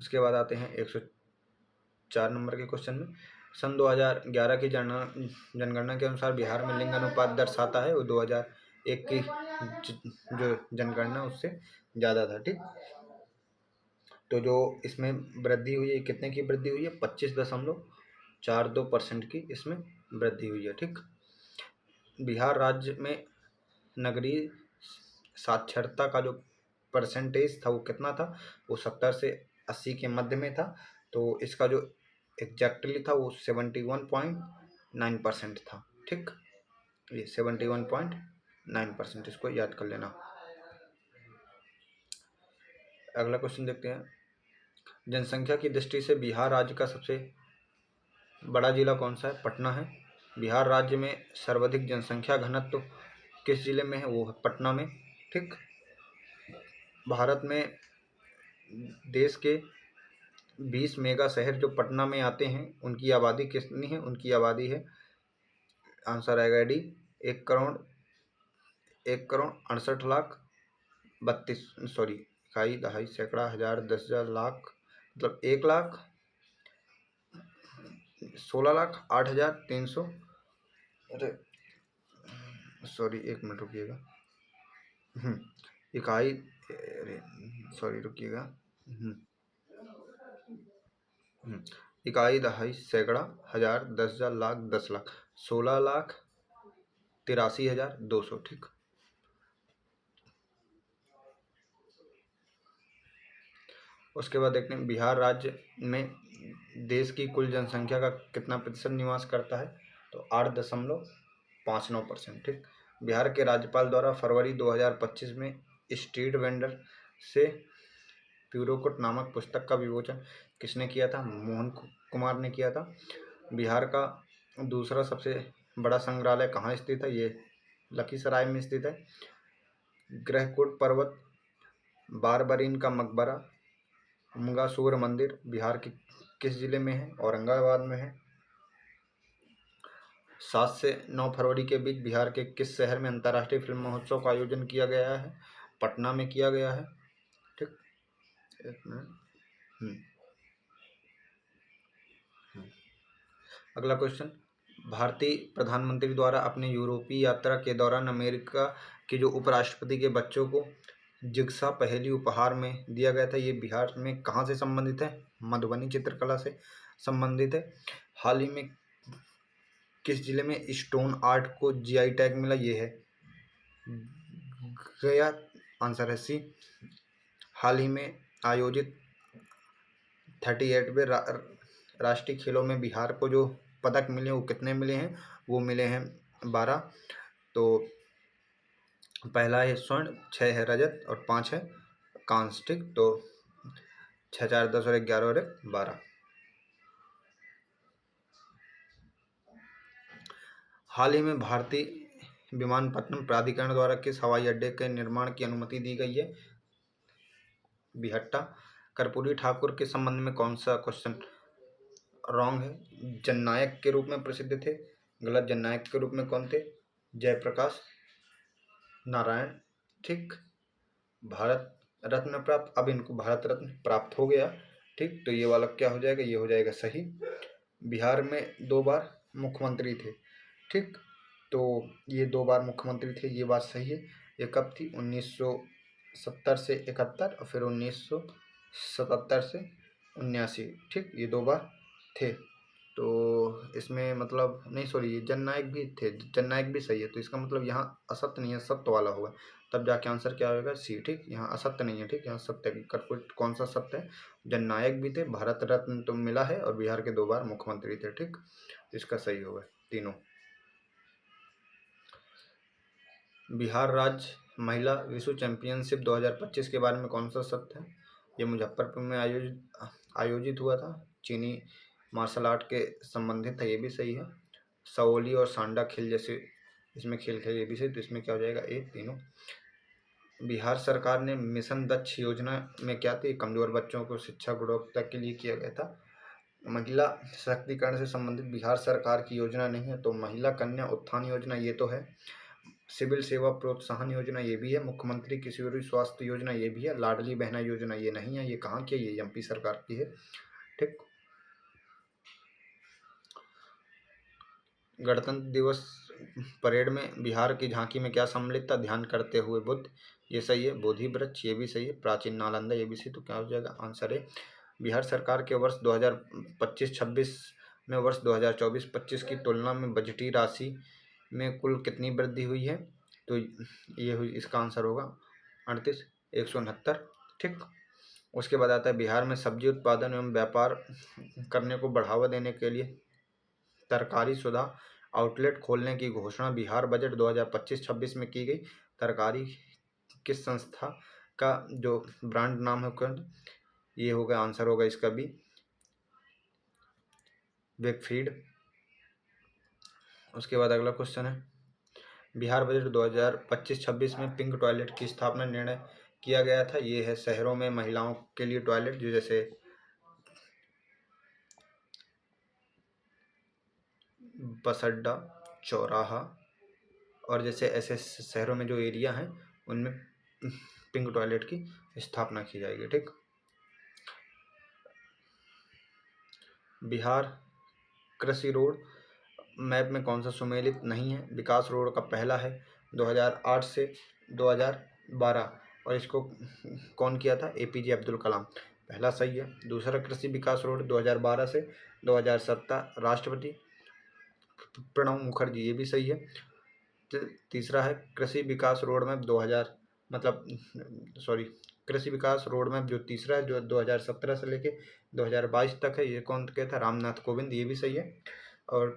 [SPEAKER 1] उसके बाद आते हैं 104 नंबर के क्वेश्चन में। सन 2011 की जनगणना के अनुसार बिहार में लिंग अनुपात दर्शाता है, वो 2001 की जो जनगणना उससे ज़्यादा था। ठीक। तो जो इसमें वृद्धि हुई है, कितने की वृद्धि हुई है? 25.42% की इसमें वृद्धि हुई है। ठीक। बिहार राज्य में नगरीय साक्षरता का जो परसेंटेज था वो कितना था? वो 70 से 80 के मध्य में था। तो इसका जो एग्जैक्टली था वो 71.9% था। ठीक। ये 71.9%, इसको याद कर लेना। अगला क्वेश्चन देखते हैं। जनसंख्या की दृष्टि से बिहार राज्य का सबसे बड़ा जिला कौन सा है? पटना है। बिहार राज्य में सर्वाधिक जनसंख्या घनत्व किस जिले में है? वो है पटना में। ठीक। भारत में देश के 20 मेगा शहर जो पटना में आते हैं उनकी आबादी कितनी है? उनकी आबादी है, आंसर आएगा डी, 1,68,32,000 सॉरी, इकाई दहाई सैकड़ा हजार 10,000 लाख, मतलब 1,16,08,300। अरे सॉरी, एक मिनट रुकिएगा। इकाई, अरे सॉरी रुकिएगा। इकाई दहाई सैकड़ा हजार 10,000 लाख 10 लाख 16,83,200। ठीक। उसके बाद देखते हैं बिहार राज्य में देश की कुल जनसंख्या का कितना प्रतिशत निवास करता है? तो 8.59%। ठीक। बिहार के राज्यपाल द्वारा फरवरी 2025 में स्ट्रीट वेंडर से प्यूरोकुट नामक पुस्तक का विमोचन किसने किया था? मोहन कुमार ने किया था। बिहार का दूसरा सबसे बड़ा संग्रहालय कहाँ स्थित है? ये लखीसराय में स्थित है। ग्रहकोट पर्वत, बारबरीन का मकबरा, उमगा सूर्य मंदिर बिहार के किस जिले में है? औरंगाबाद में है। 7 से 9 फरवरी के बीच बिहार के किस शहर में अंतर्राष्ट्रीय फिल्म महोत्सव का आयोजन किया गया है? पटना में किया गया है। ठीक। एक मिनट। अगला क्वेश्चन। भारतीय प्रधानमंत्री द्वारा अपने यूरोपीय यात्रा के दौरान अमेरिका के जो उपराष्ट्रपति के बच्चों को जिग्सा पहेली उपहार में दिया गया था, ये बिहार में कहाँ से संबंधित है? मधुबनी चित्रकला से संबंधित है। हाल ही में किस जिले में स्टोन आर्ट को जीआई टैग मिला? ये है गया, आंसर है सी। हाल ही में आयोजित 38वें राष्ट्रीय खेलों में बिहार को जो पदक मिले वो कितने मिले हैं? वो मिले हैं 12। तो पहला है स्वर्ण, 6 है रजत और 5 है कांस्य। ठीक, तो 6, 4, 10 और 11 और 1, 12। हाल ही में भारतीय विमानपत्तनम प्राधिकरण द्वारा किस हवाई अड्डे के निर्माण की अनुमति दी गई है? बिहट्टा। कर्पूरी ठाकुर के संबंध में कौन सा क्वेश्चन रॉन्ग है? जननायक के रूप में प्रसिद्ध थे। गलत। जननायक के रूप में कौन थे? जयप्रकाश नारायण। ठीक। भारत रत्न प्राप्त, अब इनको भारत रत्न प्राप्त हो गया। ठीक, तो ये वाला क्या हो जाएगा? ये हो जाएगा सही। बिहार में 2 बार मुख्यमंत्री थे। ठीक, तो ये 2 बार मुख्यमंत्री थे, ये बात सही है। ये कब थी? 1970 से 71 और फिर 1977 से 79। ठीक, ये 2 बार थे। तो इसमें मतलब नहीं, सॉरी, ये जननायक भी थे, जननायक भी सही है। तो इसका मतलब यहाँ असत्य नहीं है, सत्य वाला होगा, तब जाके आंसर क्या होगा? सी। ठीक, यहाँ असत्य नहीं है। ठीक, यहाँ सत्य है। कर्पूरी कौन सा सत्य है? जननायक भी थे, भारत रत्न तो मिला है और बिहार के 2 बार मुख्यमंत्री थे। ठीक, इसका सही होगा तीनों। बिहार राज्य महिला विश्व चैंपियनशिप 2025 के बारे में कौन सा सत्य है? ये मुजफ्फरपुर में आयोजित हुआ था। चीनी मार्शल आर्ट के संबंधित है, ये भी सही है। सओली और सांडा खेल जैसे इसमें खेल थे, ये भी सही। तो इसमें क्या हो जाएगा? ए, तीनों। बिहार सरकार ने मिशन दक्ष योजना में क्या थी? कमजोर बच्चों को शिक्षा गुणवत्ता के लिए किया गया था। महिला सशक्तिकरण से संबंधित बिहार सरकार की योजना नहीं है, तो महिला कन्या उत्थान योजना ये तो है। सिविल सेवा प्रोत्साहन योजना ये भी है। मुख्यमंत्री किशोरी स्वास्थ्य योजना ये भी है। लाडली बहना योजना ये नहीं है। ये कहाँ की है? ये एमपी सरकार की है। ठीक। गणतंत्र दिवस परेड में बिहार की झांकी में क्या सम्मिलित था? ध्यान करते हुए बुद्ध, ये सही है। बोधि वृक्ष, ये भी सही है। प्राचीन नालंदा, ये भी सही। तो क्या हो जाएगा? आंसर है। बिहार सरकार के वर्ष 2025-26 में वर्ष 2024-25 की तुलना में बजटीय राशि में कुल कितनी वृद्धि हुई है? तो ये हुई, इसका आंसर होगा 38,169। ठीक। उसके बाद आता है बिहार में सब्जी उत्पादन एवं व्यापार करने को बढ़ावा देने के लिए तरकारी सुधा आउटलेट खोलने की घोषणा बिहार बजट 2025-26 में की गई। तरकारी किस संस्था का जो ब्रांड नाम है? ये होगा, आंसर होगा इसका भी वेकफीड। उसके बाद अगला क्वेश्चन है बिहार बजट 2025-26 में पिंक टॉयलेट की स्थापना निर्णय किया गया था। ये है शहरों में महिलाओं के लिए टॉयलेट, जो जैसे बस अड्डा, चौराहा और जैसे ऐसे शहरों में जो एरिया हैं उनमें पिंक टॉयलेट की स्थापना की जाएगी। ठीक। बिहार कृषि रोड मैप में कौन सा सुमेलित नहीं है? विकास रोड का पहला है 2008 से 2012 और इसको कौन किया था? एपीजे अब्दुल कलाम। पहला सही है। दूसरा कृषि विकास रोड 2012 से 2017 राष्ट्रपति प्रणब मुखर्जी, ये भी सही है। तीसरा है कृषि विकास रोड मैप 2000 मतलब सॉरी कृषि विकास रोड मैप जो तीसरा है जो 2017 से लेके 2022 तक है, ये कौन किया था? रामनाथ कोविंद, ये भी सही है। और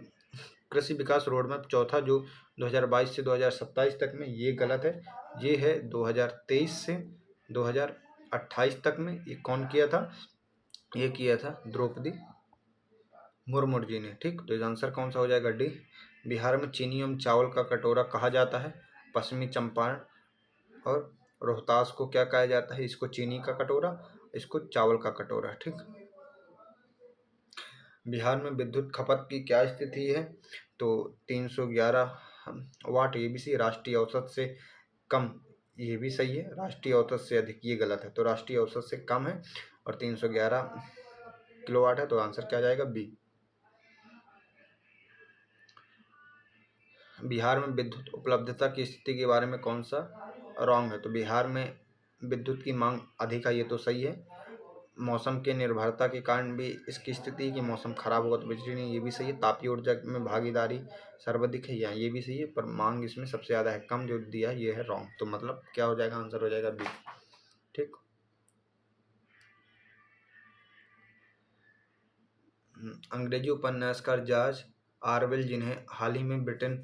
[SPEAKER 1] कृषि विकास रोड मैप चौथा जो 2022 से 2027 तक में, ये गलत है। ये है 2023 से 2028 तक में। ये कौन किया था? ये किया था द्रौपदी मुर्मू जी ने। ठीक, तो आंसर कौन सा हो जाएगा? डी। बिहार में चीनी एवं चावल का कटोरा कहा जाता है। पश्चिमी चंपारण और रोहतास को क्या कहा जाता है? इसको चीनी का कटोरा, इसको चावल का कटोरा। ठीक। बिहार में विद्युत खपत की क्या स्थिति है? तो 311 वाट, ये भी सही। राष्ट्रीय औसत से कम, ये भी सही है। राष्ट्रीय औसत से अधिक, ये गलत है। तो राष्ट्रीय औसत से कम है और 311 किलोवाट है। तो आंसर क्या जाएगा? बी। बिहार में विद्युत उपलब्धता की स्थिति के बारे में कौन सा रॉन्ग है? तो बिहार में विद्युत की मांग अधिक है, ये तो सही है। मौसम के निर्भरता के कारण भी इसकी स्थिति है कि मौसम खराब होगा तो बिजली नहीं, ये भी सही है। तापीय ऊर्जा में भागीदारी सर्वाधिक है, यहाँ ये भी सही है, पर मांग इसमें सबसे ज़्यादा है, कम जो दिया है ये है रॉन्ग। तो मतलब क्या हो जाएगा, आंसर हो जाएगा बी। ठीक। अंग्रेजी उपन्यासकार जॉर्ज ऑरवेल, जिन्हें हाल ही में ब्रिटेन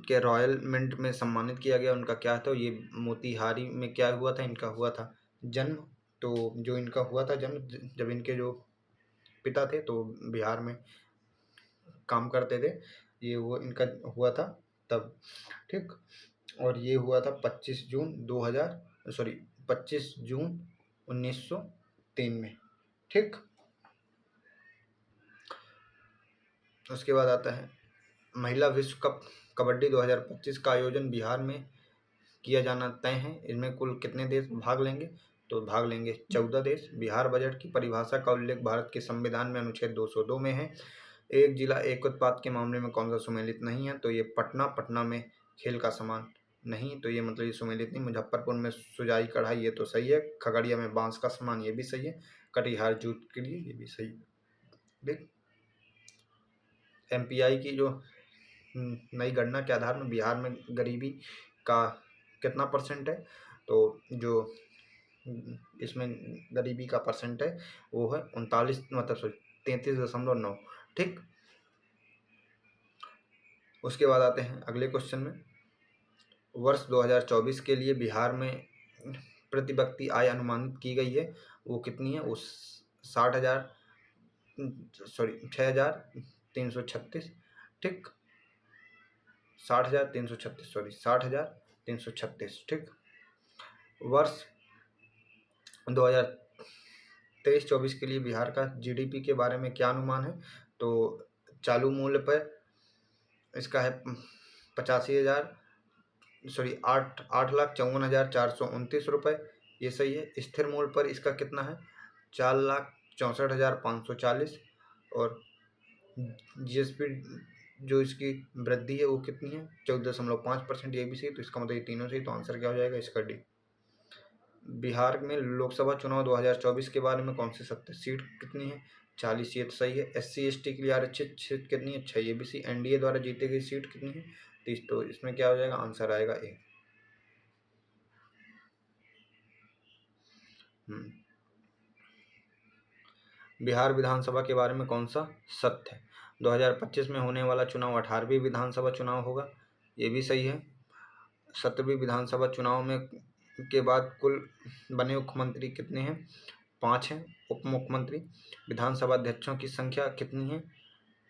[SPEAKER 1] के रॉयल मिंट में सम्मानित किया गया, उनका क्या था, ये मोतीहारी में क्या हुआ था, इनका हुआ था जन्म। तो जो इनका हुआ था जन्म, जब इनके जो पिता थे तो बिहार में काम करते थे, ये वो इनका हुआ था तब। ठीक। और ये हुआ था 25 जून 1903 में। ठीक। उसके बाद आता है महिला विश्व कप कबड्डी 2025 का आयोजन बिहार में किया जाना तय है। इसमें कुल कितने देश भाग लेंगे, तो भाग लेंगे 14 देश। बिहार बजट की परिभाषा का उल्लेख भारत के संविधान में अनुच्छेद 202 में है। एक जिला एक उत्पाद के मामले में कौन सा सुमेलित नहीं है, तो ये पटना में खेल का सामान नहीं, तो ये मतलब ये सुमेलित नहीं। मुजफ्फरपुर में सुजाई कढ़ाई, ये तो सही है। खगड़िया में बांस का सामान, ये भी सही है। कटिहार जूट के लिए, ये भी सही है। देख, MPI की जो नई गणना के आधार में बिहार में गरीबी का कितना % है, तो जो इसमें गरीबी का % है वो है 33.9। ठीक। उसके बाद आते हैं अगले क्वेश्चन में। वर्ष 2024 के लिए बिहार में प्रति व्यक्ति आय अनुमानित की गई है, वो कितनी है, वो 6,336। ठीक। 60,336। ठीक। वर्ष 2023-24 के लिए बिहार का GDP के बारे में क्या अनुमान है, तो चालू मूल्य पर इसका है 8,54,429 रुपये, ये सही है। स्थिर मूल्य पर इसका कितना है, 4,64,540। और GSP जो इसकी वृद्धि है वो कितनी है, 14.5%, ये भी सही। तो इसका मतलब ये तीनों सही, तो आंसर क्या हो जाएगा इसका डी। बिहार में लोकसभा चुनाव 2024 के बारे में कौन सी 70 सीट कितनी है, 40, ये तो सही है। SC/ST के लिए आरक्षित सीट कितनी है, 6, ये भी सही। NDA द्वारा जीती गई सीट कितनी है, 30, तो इसमें क्या हो जाएगा, आंसर आएगा ए। बिहार विधानसभा के बारे में कौन सा सत्य है, 2025 में होने वाला चुनाव 18वीं विधानसभा चुनाव होगा, ये भी सही है। 17वीं विधानसभा चुनाव में के बाद कुल बने मुख्यमंत्री कितने हैं, 5 हैं। उप मुख्यमंत्री, विधानसभा अध्यक्षों की संख्या कितनी है,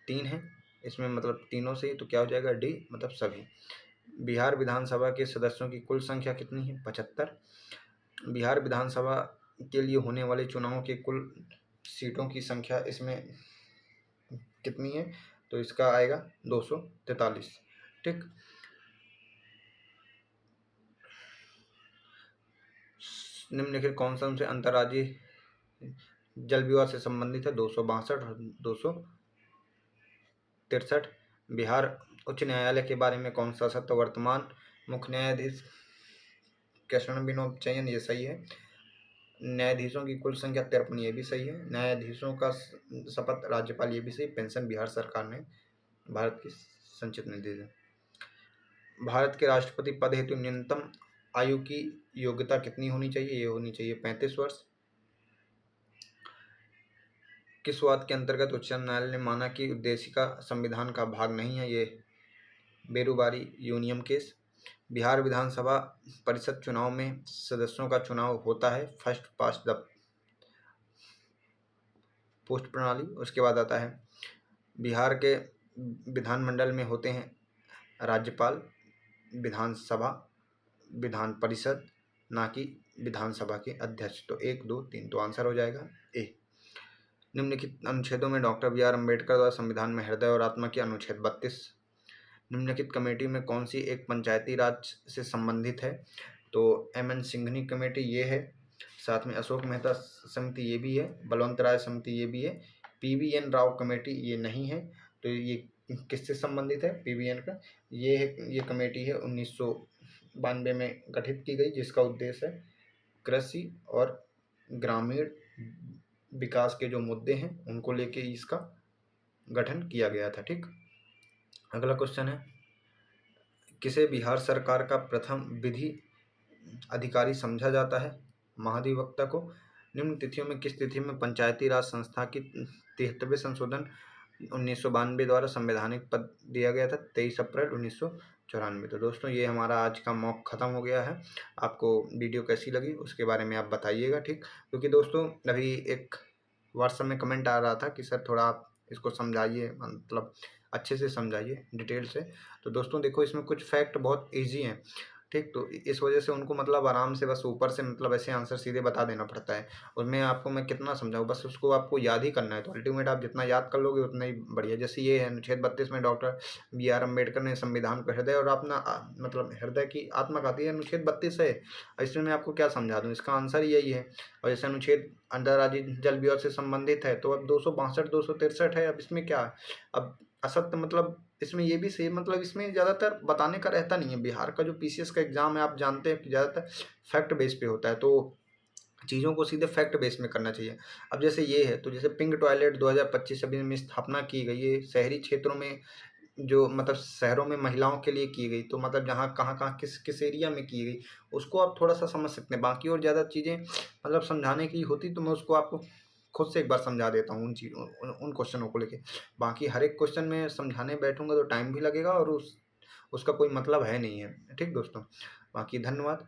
[SPEAKER 1] 3 है। इसमें मतलब तीनों से ही, तो क्या हो जाएगा डी, मतलब सभी। बिहार विधानसभा के सदस्यों की कुल संख्या कितनी है, 75। बिहार विधानसभा के लिए होने वाले चुनावों के कुल सीटों की संख्या इसमें कितनी है, तो इसका आएगा 243। ठीक। निम्नलिखित कौन सा उनसे अंतर्राज्यीय जल विवाद से संबंधित है, 262 और 263। बिहार उच्च न्यायालय के बारे में कौन सा सत्य, वर्तमान मुख्य न्यायाधीश कृष्ण विनोद चयन, ये सही है। न्यायाधीशों की कुल संख्या 53, ये भी सही है। न्यायाधीशों का शपथ राज्यपाल, ये भी सही। पेंशन बिहार सरकार ने भारत की संचित निधि है। भारत के राष्ट्रपति पद हेतु न्यूनतम आयु की योग्यता कितनी होनी चाहिए, ये होनी चाहिए 35 वर्ष। किस वाद के अंतर्गत उच्च न्यायालय ने माना कि उद्देशिका संविधान का भाग नहीं है, ये बेरुबारी यूनियम केस। बिहार विधानसभा परिषद चुनाव में सदस्यों का चुनाव होता है फर्स्ट पास्ट द पोस्ट प्रणाली। उसके बाद आता है बिहार के विधानमंडल में होते हैं राज्यपाल, विधानसभा, विधान परिषद, ना कि विधानसभा के अध्यक्ष। तो 1, 2, 3, तो आंसर हो जाएगा ए। निम्नलिखित अनुच्छेदों में डॉक्टर BR अम्बेडकर द्वारा संविधान में हृदय और आत्मा की अनुच्छेद 32। निम्नलिखित कमेटी में कौन सी एक पंचायती राज से संबंधित है, तो MN सिंघनी कमेटी ये है, साथ में अशोक मेहता समिति ये भी है, बलवंत राय समिति ये भी है। PVN राव कमेटी ये नहीं है, तो ये किससे संबंधित है, PVN का ये कमेटी है 1992 में गठित की गई, जिसका उद्देश्य है कृषि और ग्रामीण विकास के जो मुद्दे हैं उनको लेके इसका गठन किया गया था। ठीक, अगला क्वेश्चन है, किसे बिहार सरकार का प्रथम विधि अधिकारी समझा जाता है? महाधिवक्ता को। निम्न तिथियों में किस तिथि में पंचायती राज संस्था की 73वें संशोधन 1992 द्वारा संवैधानिक पद दिया गया था? 23 अप्रैल 1994। तो दोस्तों ये हमारा आज का मॉक खत्म हो गया है। आपको वीडियो कैसी लगी उसके बारे में आप बताइएगा। ठीक, क्योंकि दोस्तों अभी एक व्हाट्सएप में कमेंट आ रहा था कि सर थोड़ा आप इसको समझाइए, मतलब अच्छे से समझाइए, डिटेल से। तो दोस्तों देखो, इसमें कुछ फैक्ट बहुत ईजी हैं। ठीक, तो इस वजह से उनको मतलब आराम से बस ऊपर से मतलब ऐसे आंसर सीधे बता देना पड़ता है। और मैं आपको मैं कितना समझाऊँ, बस उसको आपको याद ही करना है। तो अल्टीमेट आप जितना याद कर लोगे उतना ही बढ़िया। जैसे ये है अनुच्छेद 32 में डॉक्टर BR अम्बेडकर ने संविधान को हृदय और अपना मतलब हृदय की आत्मा कहती है, अनुच्छेद 32 है। इसमें मैं आपको क्या समझा दूँ, इसका आंसर यही है। और जैसे अनुच्छेद अंतर्राज्यीय जल विवाद से संबंधित है, तो अब 262 263 है। अब इसमें क्या है, अब असत्य मतलब इसमें ये भी सेम, मतलब इसमें ज़्यादातर बताने का रहता नहीं है। बिहार का जो PCS का एग्ज़ाम है आप जानते हैं कि ज़्यादातर फैक्ट बेस पे होता है, तो चीज़ों को सीधे फैक्ट बेस में करना चाहिए। अब जैसे ये है, तो जैसे पिंक टॉयलेट 2025 अभी में स्थापना की गई है शहरी क्षेत्रों में, जो मतलब शहरों में महिलाओं के लिए की गई। तो मतलब जहाँ कहाँ किस किस एरिया में की गई उसको आप थोड़ा सा समझ सकते हैं। बाकी और ज़्यादा चीज़ें मतलब समझाने की होती तो मैं उसको आपको खुद से एक बार समझा देता हूँ उन चीज़ों उन क्वेश्चनों को लेके। बाकी हर एक क्वेश्चन में समझाने बैठूंगा तो टाइम भी लगेगा और उसका कोई मतलब है नहीं है। ठीक दोस्तों, बाकी धन्यवाद।